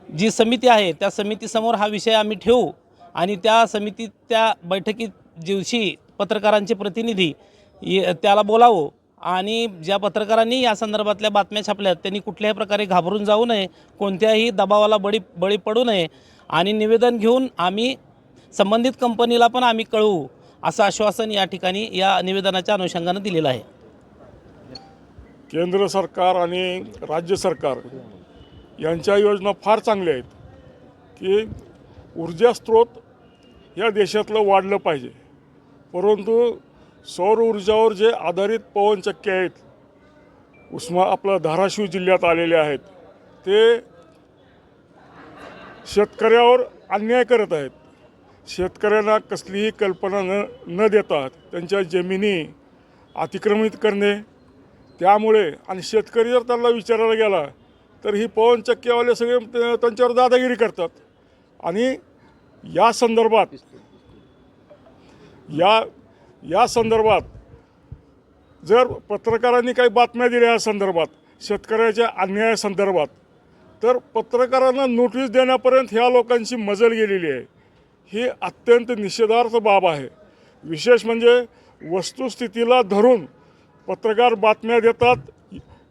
जी समिती आहे त्या समितीसमोर हा विषय आम्ही ठेवू आणि त्या समितीत त्या बैठकीत दिवशी पत्रकारांचे प्रतिनिधी त्याला बोलावं आणि ज्या पत्रकारांनी या संदर्भातल्या बातम्या छापल्यात त्यांनी कुठल्याही प्रकारे घाबरून जाऊ नये, कोणत्याही दबावाला बळी पडू नये आणि निवेदन घेऊन आम्ही संबंधित कंपनीला पण आम्ही कळवू असं आश्वासन या ठिकाणी या निवेदनाच्या अनुषंगाने दिलेलं आहे। केंद्र सरकार आणि राज्य सरकार यांच्या योजना फार चांगल्या आहेत की ऊर्जा स्रोत या देशातलं वाढलं पाहिजे, परंतु सौर ऊर्जावर जे आधारित पवनचक्की आहेत आपलं धाराशिव जिल्ह्यात आलेले आहेत ते शेतकऱ्यावर अन्याय करत आहेत। शेतकऱ्यांना कसलीही कल्पना न देता त्यांच्या जमिनी अतिक्रमित करणे, त्यामुळे आणि शेतकरी जर त्यांना विचारायला गेला तर ही पवनचक्कीवाले सगळे त्यांच्यावर दादागिरी करतात। आणि या संदर्भात जर पत्रकारांनी काही बातम्या दिल्या या संदर्भात शेतकऱ्याच्या अन्यायासंदर्भात तर पत्रकारांना नोटीस देण्यापर्यंत ह्या लोकांची मजल गेलेली आहे। ही अत्यंत निषेधार्थ बाब आहे। विशेष म्हणजे वस्तुस्थितीला धरून पत्रकार बातम्या देतात,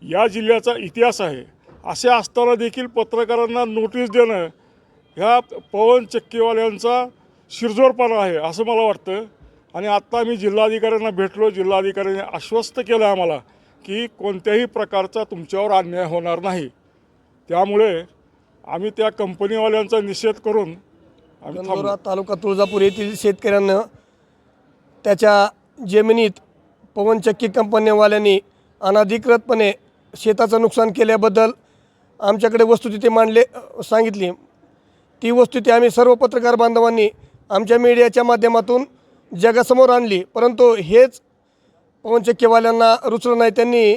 या जिल्ह्याचा इतिहास आहे। असे असताना देखील पत्रकारांना नोटीस देणं ह्या पवनचक्कीवाल्यांचा शिरजोरपणा आहे असं मला वाटतं। आणि आत्ता मी जिल्हाधिकाऱ्यांना भेटलो, जिल्हाधिकाऱ्यांनी आश्वस्त केलं आम्हाला की कोणत्याही प्रकारचा तुमच्यावर अन्याय होणार नाही। त्यामुळे आम्ही त्या कंपनीवाल्यांचा निषेध करून गंगोरा तालुका तुळजापूर येथील शेतकऱ्यांना त्याच्या जमिनीत पवनचक्की कंपनीवाल्यांनी अनधिकृतपणे शेताचं नुकसान केल्याबद्दल आमच्याकडे वस्तुस्थिती सांगितली। ती वस्तुस्थिती आम्ही सर्व पत्रकार बांधवांनी आमच्या मीडियाच्या माध्यमातून जगासमोर आणली, परंतु हेच पवनचक्कीवाल्यांना रुचलं नाही। त्यांनी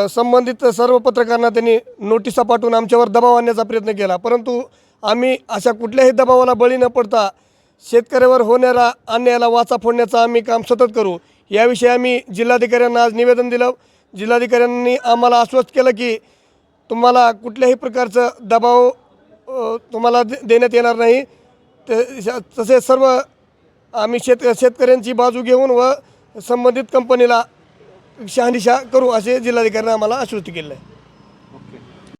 संबंधित सर्व पत्रकारांना त्यांनी नोटिसा पाठवून आमच्यावर दबाव आणण्याचा प्रयत्न केला, परंतु आम्ही अशा कुठल्याही दबावाला बळी न पडता शेतकऱ्यावर होणाऱ्या अन्यायाला वाचा फोडण्याचं आम्ही काम सतत करू। याविषयी आम्ही जिल्हाधिकाऱ्यांना आज निवेदन दिलं। जिल्हाधिकाऱ्यांनी आम्हाला आश्वस्त केलं की तुम्हाला कुठल्याही प्रकारचं दबाव तुम्हाला देण्यात येणार नाही। तसे सर्व आम्ही शेतकऱ्यांची बाजू घेऊन व संबंधित कंपनीला शहानिशा करू असे जिल्हाधिकाऱ्यांनी आम्हाला आश्वस्त केलं आहे।